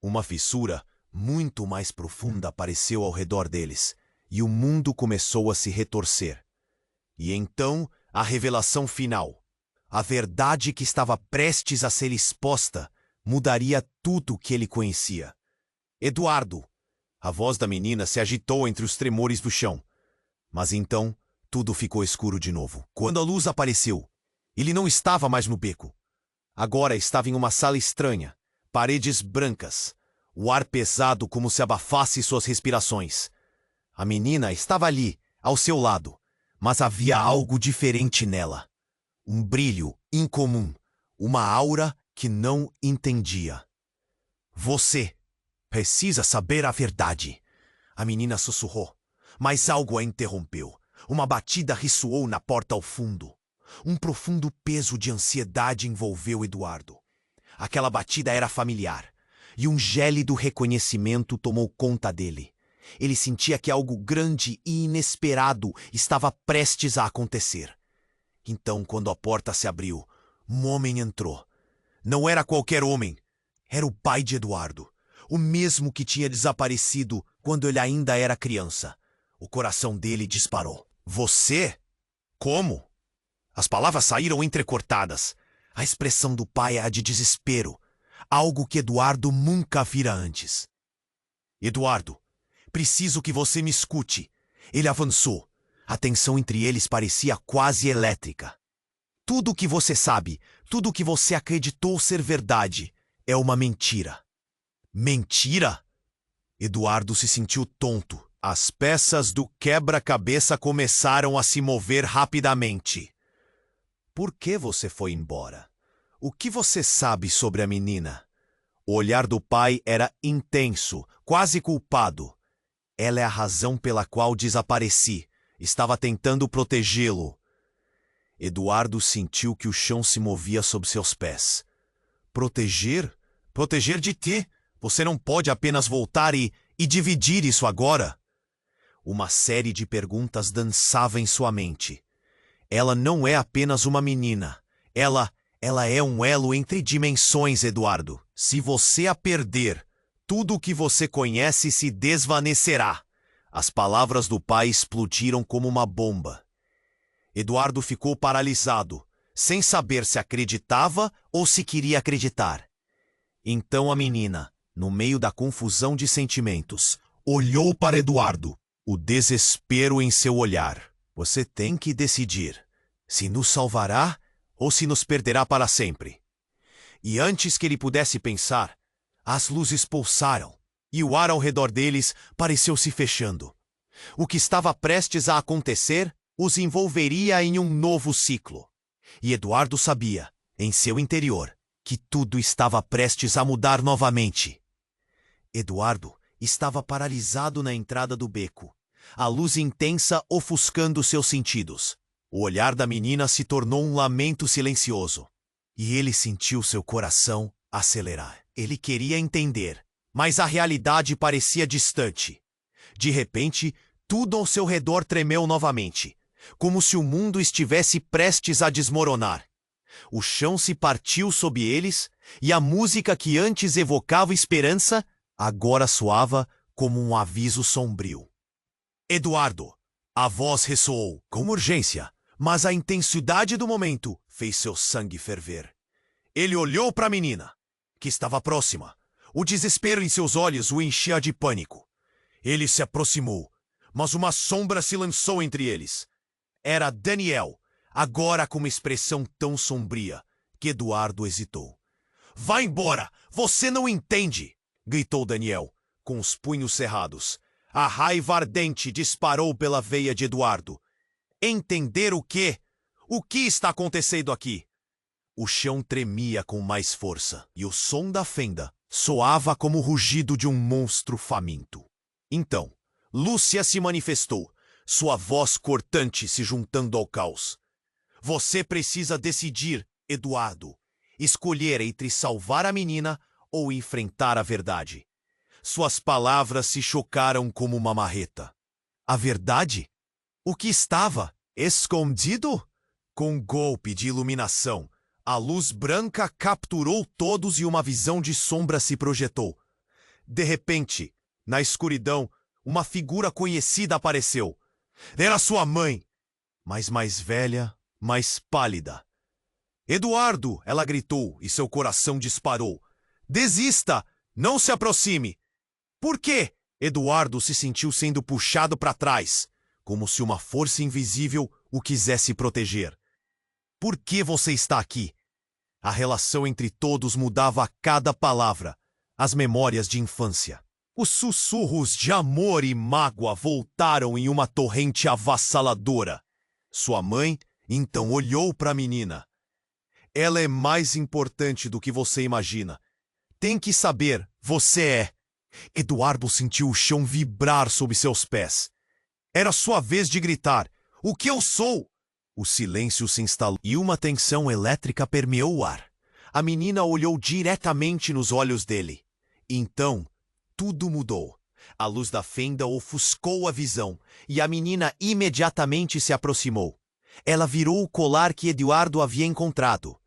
Uma fissura muito mais profunda apareceu ao redor deles, e o mundo começou a se retorcer. E então, a revelação final. A verdade que estava prestes a ser exposta mudaria tudo o que ele conhecia. Eduardo! A voz da menina se agitou entre os tremores do chão. Mas então, tudo ficou escuro de novo. Quando a luz apareceu, ele não estava mais no beco. Agora estava em uma sala estranha, paredes brancas, o ar pesado como se abafasse suas respirações. A menina estava ali, ao seu lado, mas havia algo diferente nela. Um brilho incomum, uma aura que não entendia. Você precisa saber a verdade. A menina sussurrou, mas algo a interrompeu. Uma batida ressoou na porta ao fundo. Um profundo peso de ansiedade envolveu Eduardo. Aquela batida era familiar, e um gélido reconhecimento tomou conta dele. Ele sentia que algo grande e inesperado estava prestes a acontecer. Então, quando a porta se abriu, um homem entrou. Não era qualquer homem. Era o pai de Eduardo, o mesmo que tinha desaparecido quando ele ainda era criança. O coração dele disparou. Você? Como? As palavras saíram entrecortadas. A expressão do pai é a de desespero, algo que Eduardo nunca vira antes. Eduardo, preciso que você me escute. Ele avançou. A tensão entre eles parecia quase elétrica. Tudo o que você sabe, tudo o que você acreditou ser verdade, é uma mentira. Mentira? Eduardo se sentiu tonto. As peças do quebra-cabeça começaram a se mover rapidamente. Por que você foi embora? O que você sabe sobre a menina? O olhar do pai era intenso, quase culpado. Ela é a razão pela qual desapareci. Estava tentando protegê-lo. Eduardo sentiu que o chão se movia sob seus pés. Proteger? Proteger de quê? Você não pode apenas voltar e dividir isso agora? Uma série de perguntas dançava em sua mente. Ela não é apenas uma menina. Ela é um elo entre dimensões, Eduardo. Se você a perder, tudo o que você conhece se desvanecerá. As palavras do pai explodiram como uma bomba. Eduardo ficou paralisado, sem saber se acreditava ou se queria acreditar. Então a menina, no meio da confusão de sentimentos, olhou para Eduardo, o desespero em seu olhar. Você tem que decidir se nos salvará ou se nos perderá para sempre. E antes que ele pudesse pensar, as luzes pulsaram e o ar ao redor deles pareceu se fechando. O que estava prestes a acontecer os envolveria em um novo ciclo. E Eduardo sabia, em seu interior, que tudo estava prestes a mudar novamente. Eduardo estava paralisado na entrada do beco, a luz intensa ofuscando seus sentidos. O olhar da menina se tornou um lamento silencioso, e ele sentiu seu coração acelerar. Ele queria entender, mas a realidade parecia distante. De repente, tudo ao seu redor tremeu novamente. como se o mundo estivesse prestes a desmoronar. O chão se partiu sob eles, e a música que antes evocava esperança, agora soava como um aviso sombrio. Eduardo! A voz ressoou com urgência, mas a intensidade do momento fez seu sangue ferver. Ele olhou para a menina, que estava próxima. O desespero em seus olhos o enchia de pânico. Ele se aproximou, mas uma sombra se lançou entre eles. Era Daniel, agora com uma expressão tão sombria que Eduardo hesitou. Vá embora! Você não entende! Gritou Daniel, com os punhos cerrados. A raiva ardente disparou pela veia de Eduardo. Entender o quê? O que está acontecendo aqui? O chão tremia com mais força, e o som da fenda soava como o rugido de um monstro faminto. Então, Lúcia se manifestou, sua voz cortante se juntando ao caos. Você precisa decidir, Eduardo. Escolher entre salvar a menina ou enfrentar a verdade. Suas palavras se chocaram como uma marreta. A verdade? O que estava escondido? Com um golpe de iluminação, a luz branca capturou todos e uma visão de sombra se projetou. De repente, na escuridão, uma figura conhecida apareceu. Era sua mãe, mas mais velha, mais pálida. Eduardo, ela gritou e seu coração disparou. Desista! Não se aproxime! Por quê? Eduardo se sentiu sendo puxado para trás, como se uma força invisível o quisesse proteger. Por que você está aqui? A relação entre todos mudava a cada palavra, as memórias de infância. Os sussurros de amor e mágoa voltaram em uma torrente avassaladora. Sua mãe, então, olhou para a menina. Ela é mais importante do que você imagina. Tem que saber, você é. Eduardo sentiu o chão vibrar sob seus pés. Era sua vez de gritar. O que eu sou? O silêncio se instalou e uma tensão elétrica permeou o ar. A menina olhou diretamente nos olhos dele. Então, tudo mudou. A luz da fenda ofuscou a visão e a menina imediatamente se aproximou. Ela virou o colar que Eduardo havia encontrado.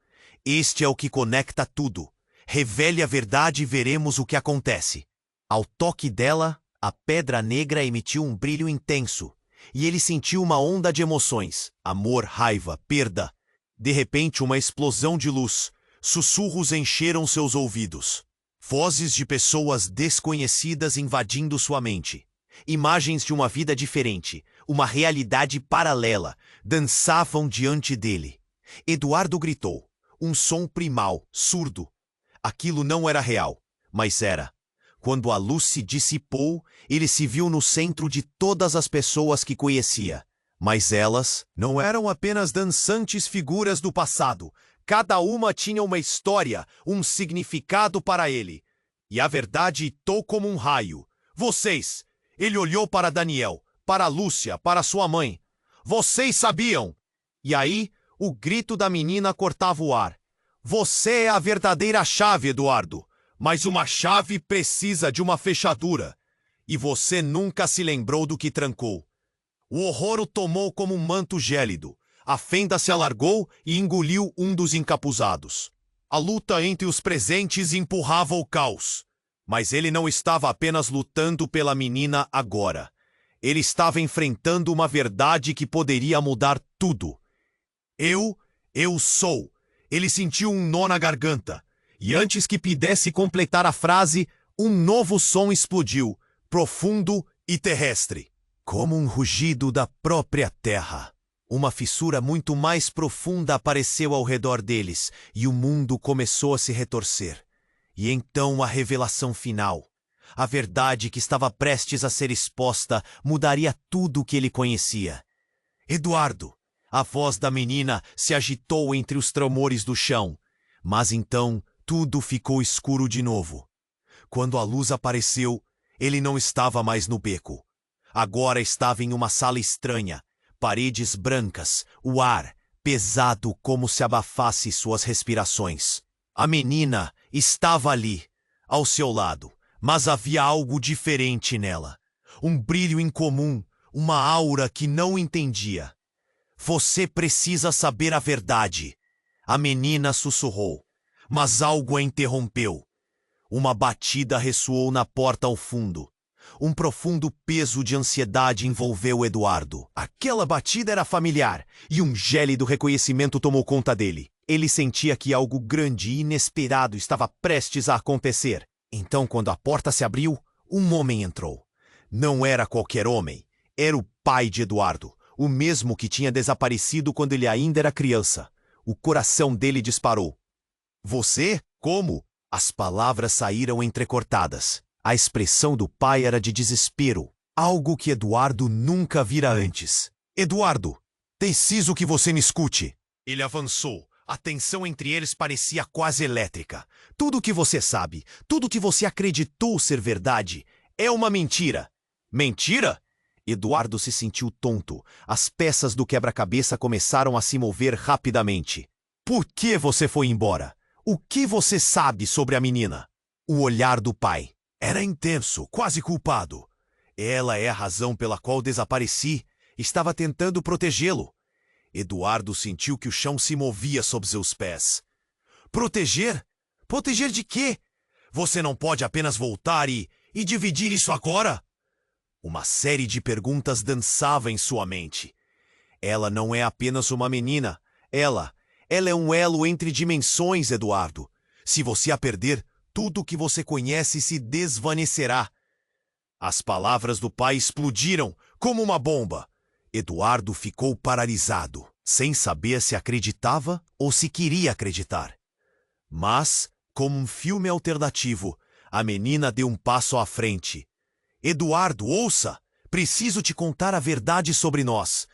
Este é o que conecta tudo. Revele a verdade e veremos o que acontece. Ao toque dela, a pedra negra emitiu um brilho intenso, e ele sentiu uma onda de emoções, amor, raiva, perda. De repente, uma explosão de luz. Sussurros encheram seus ouvidos. Vozes de pessoas desconhecidas invadindo sua mente. Imagens de uma vida diferente, uma realidade paralela, dançavam diante dele. Eduardo gritou. Um som primal, surdo. Aquilo não era real, mas era. Quando a luz se dissipou, ele se viu no centro de todas as pessoas que conhecia. Mas elas não eram apenas dançantes figuras do passado. Cada uma tinha uma história, um significado para ele. E a verdade hitou como um raio. Vocês! Ele olhou para Daniel, para Lúcia, para sua mãe. Vocês sabiam! E aí, o grito da menina cortava o ar. Você é a verdadeira chave, Eduardo. Mas uma chave precisa de uma fechadura. E você nunca se lembrou do que trancou. O horror o tomou como um manto gélido. A fenda se alargou e engoliu um dos encapuzados. A luta entre os presentes empurrava o caos. Mas ele não estava apenas lutando pela menina agora. Ele estava enfrentando uma verdade que poderia mudar tudo. Eu sou. Ele sentiu um nó na garganta. E antes que pudesse completar a frase, um novo som explodiu, profundo e terrestre. Como um rugido da própria terra. Uma fissura muito mais profunda apareceu ao redor deles, e o mundo começou a se retorcer. E então a revelação final. A verdade que estava prestes a ser exposta mudaria tudo o que ele conhecia. Eduardo! A voz da menina se agitou entre os tremores do chão. Mas então tudo ficou escuro de novo. Quando a luz apareceu, ele não estava mais no beco. Agora estava em uma sala estranha, paredes brancas, o ar pesado como se abafasse suas respirações. A menina estava ali, ao seu lado, mas havia algo diferente nela. Um brilho incomum, uma aura que não entendia. Você precisa saber a verdade. A menina sussurrou, mas algo a interrompeu. Uma batida ressoou na porta ao fundo. Um profundo peso de ansiedade envolveu Eduardo. Aquela batida era familiar, e um gélido reconhecimento tomou conta dele. Ele sentia que algo grande e inesperado estava prestes a acontecer. Então, quando a porta se abriu, um homem entrou. Não era qualquer homem. Era o pai de Eduardo, o mesmo que tinha desaparecido quando ele ainda era criança. O coração dele disparou. Você? Como? As palavras saíram entrecortadas. A expressão do pai era de desespero, algo que Eduardo nunca vira antes. Eduardo, preciso que você me escute. Ele avançou. A tensão entre eles parecia quase elétrica. Tudo o que você sabe, tudo o que você acreditou ser verdade, é uma mentira. Mentira? Eduardo se sentiu tonto. As peças do quebra-cabeça começaram a se mover rapidamente. Por que você foi embora? O que você sabe sobre a menina? O olhar do pai era intenso, quase culpado. Ela é a razão pela qual desapareci. Estava tentando protegê-lo. Eduardo sentiu que o chão se movia sob seus pés. Proteger? Proteger de quê? Você não pode apenas voltar e dividir isso agora? Uma série de perguntas dançava em sua mente. Ela não é apenas uma menina. Ela é um elo entre dimensões, Eduardo. Se você a perder, tudo o que você conhece se desvanecerá. As palavras do pai explodiram como uma bomba. Eduardo ficou paralisado, sem saber se acreditava ou se queria acreditar. Mas, como um filme alternativo, a menina deu um passo à frente. Eduardo, ouça! Preciso te contar a verdade sobre nós.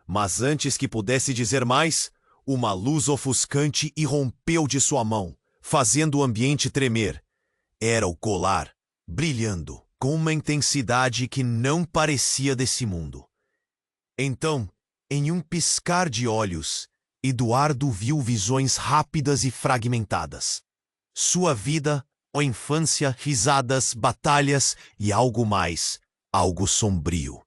Mas antes que pudesse dizer mais, uma luz ofuscante irrompeu de sua mão, fazendo o ambiente tremer. Era o colar, brilhando, com uma intensidade que não parecia desse mundo. Então, em um piscar de olhos, Eduardo viu visões rápidas e fragmentadas. Sua vida, a infância, risadas, batalhas e algo mais, algo sombrio.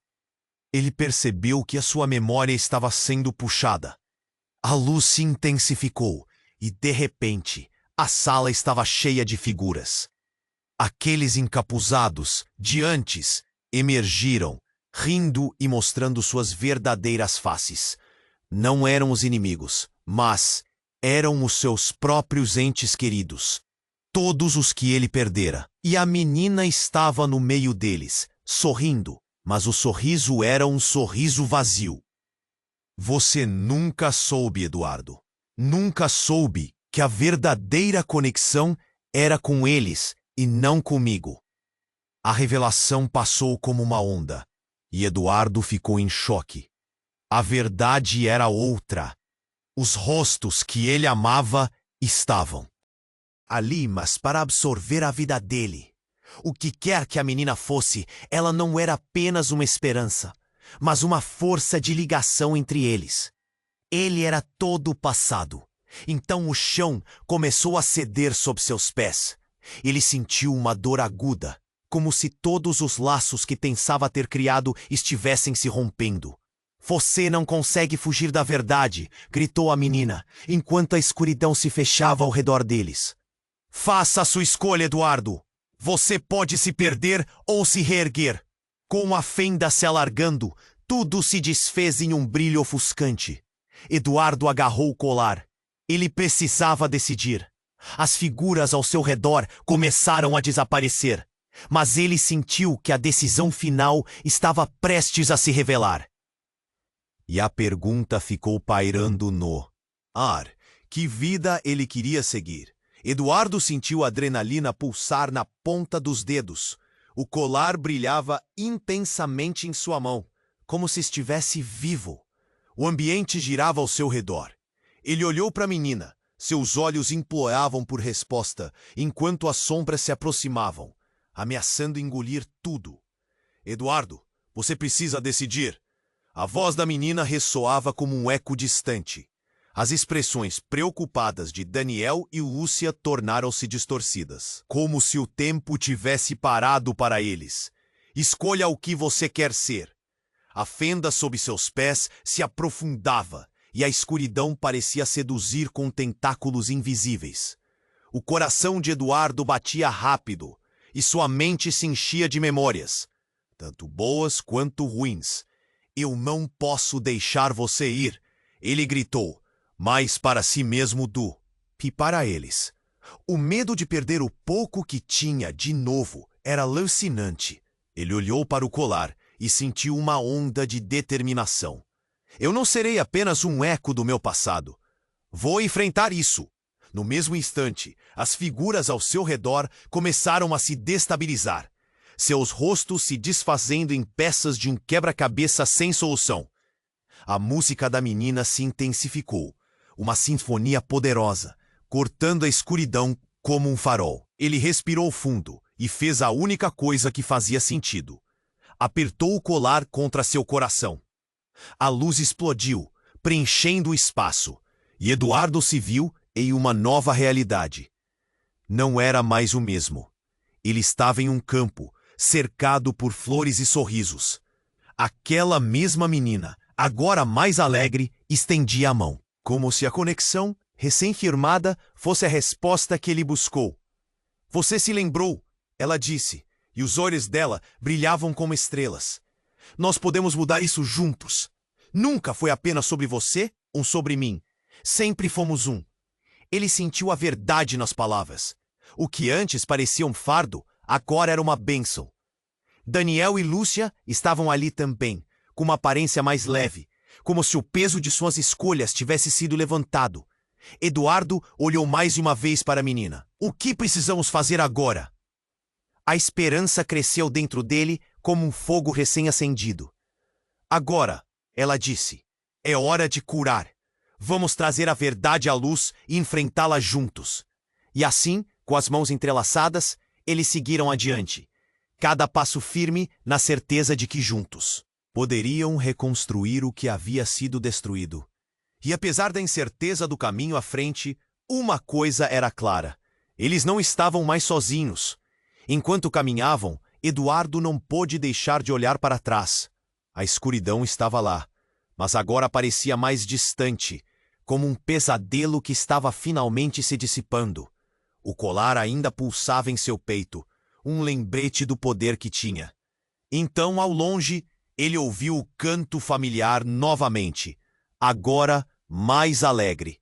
Ele percebeu que a sua memória estava sendo puxada. A luz se intensificou e, de repente, a sala estava cheia de figuras. Aqueles encapuzados, de antes, emergiram, rindo e mostrando suas verdadeiras faces. Não eram os inimigos, mas eram os seus próprios entes queridos. Todos os que ele perdera. E a menina estava no meio deles, sorrindo, mas o sorriso era um sorriso vazio. Você nunca soube, Eduardo. Nunca soube que a verdadeira conexão era com eles e não comigo. A revelação passou como uma onda, e Eduardo ficou em choque. A verdade era outra. Os rostos que ele amava estavam ali, mas para absorver a vida dele. O que quer que a menina fosse, ela não era apenas uma esperança, mas uma força de ligação entre eles. Ele era todo o passado. Então o chão começou a ceder sob seus pés. Ele sentiu uma dor aguda, como se todos os laços que pensava ter criado estivessem se rompendo. Você não consegue fugir da verdade, gritou a menina, enquanto a escuridão se fechava ao redor deles. Faça a sua escolha, Eduardo. Você pode se perder ou se reerguer. Com a fenda se alargando, tudo se desfez em um brilho ofuscante. Eduardo agarrou o colar. Ele precisava decidir. As figuras ao seu redor começaram a desaparecer, mas ele sentiu que a decisão final estava prestes a se revelar. E a pergunta ficou pairando no ar. Que vida ele queria seguir? Eduardo sentiu a adrenalina pulsar na ponta dos dedos. O colar brilhava intensamente em sua mão, como se estivesse vivo. O ambiente girava ao seu redor. Ele olhou para a menina. Seus olhos imploravam por resposta, enquanto as sombras se aproximavam, ameaçando engolir tudo. Eduardo, você precisa decidir. A voz da menina ressoava como um eco distante. As expressões preocupadas de Daniel e Lúcia tornaram-se distorcidas, como se o tempo tivesse parado para eles. Escolha o que você quer ser. A fenda sob seus pés se aprofundava e a escuridão parecia seduzir com tentáculos invisíveis. O coração de Eduardo batia rápido e sua mente se enchia de memórias, tanto boas quanto ruins. Eu não posso deixar você ir, ele gritou, mais para si mesmo e para eles. O medo de perder o pouco que tinha de novo era alucinante. Ele olhou para o colar e sentiu uma onda de determinação. Eu não serei apenas um eco do meu passado. Vou enfrentar isso. No mesmo instante, as figuras ao seu redor começaram a se destabilizar, seus rostos se desfazendo em peças de um quebra-cabeça sem solução. A música da menina se intensificou, uma sinfonia poderosa, cortando a escuridão como um farol. Ele respirou fundo e fez a única coisa que fazia sentido. Apertou o colar contra seu coração. A luz explodiu, preenchendo o espaço, e Eduardo se viu em uma nova realidade. Não era mais o mesmo. Ele estava em um campo, cercado por flores e sorrisos. Aquela mesma menina, agora mais alegre, estendia a mão, como se a conexão, recém-firmada, fosse a resposta que ele buscou. Você se lembrou, ela disse, e os olhos dela brilhavam como estrelas. Nós podemos mudar isso juntos. Nunca foi apenas sobre você ou sobre mim. Sempre fomos um. Ele sentiu a verdade nas palavras. O que antes parecia um fardo, agora era uma bênção. Daniel e Lúcia estavam ali também, com uma aparência mais leve, como se o peso de suas escolhas tivesse sido levantado. Eduardo olhou mais uma vez para a menina. O que precisamos fazer agora? A esperança cresceu dentro dele como um fogo recém-acendido. Agora, ela disse, é hora de curar. Vamos trazer a verdade à luz e enfrentá-la juntos. E assim, com as mãos entrelaçadas, eles seguiram adiante, cada passo firme na certeza de que juntos poderiam reconstruir o que havia sido destruído. E apesar da incerteza do caminho à frente, uma coisa era clara. Eles não estavam mais sozinhos. Enquanto caminhavam, Eduardo não pôde deixar de olhar para trás. A escuridão estava lá, mas agora parecia mais distante, como um pesadelo que estava finalmente se dissipando. O colar ainda pulsava em seu peito, um lembrete do poder que tinha. Então, ao longe, ele ouviu o canto familiar novamente, agora mais alegre.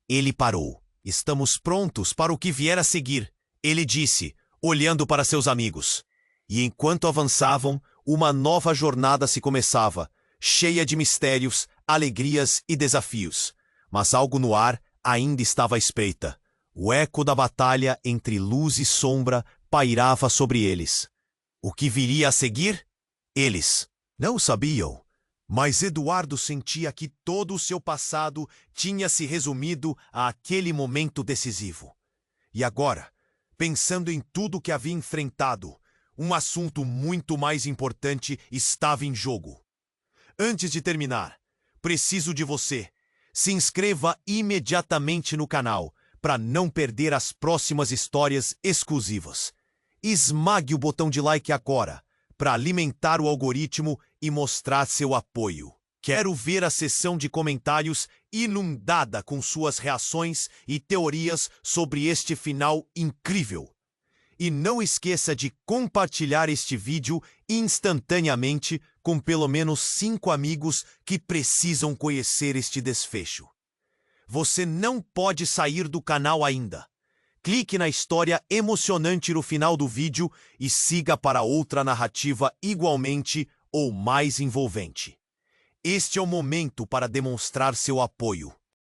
Ele parou. Estamos prontos para o que vier a seguir, ele disse, olhando para seus amigos. E enquanto avançavam, uma nova jornada se começava, cheia de mistérios, alegrias e desafios. Mas algo no ar ainda estava à espreita. O eco da batalha entre luz e sombra pairava sobre eles. O que viria a seguir? Eles não sabiam, mas Eduardo sentia que todo o seu passado tinha se resumido àquele momento decisivo. E agora, pensando em tudo que havia enfrentado, um assunto muito mais importante estava em jogo. Antes de terminar, preciso de você. Se inscreva imediatamente no canal para não perder as próximas histórias exclusivas. Esmague o botão de like agora para alimentar o algoritmo e mostrar seu apoio. Quero ver a seção de comentários inundada com suas reações e teorias sobre este final incrível. E não esqueça de compartilhar este vídeo instantaneamente com pelo menos 5 amigos que precisam conhecer este desfecho. Você não pode sair do canal ainda. Clique na história emocionante no final do vídeo e siga para outra narrativa igualmente ou mais envolvente. Este é o momento para demonstrar seu apoio.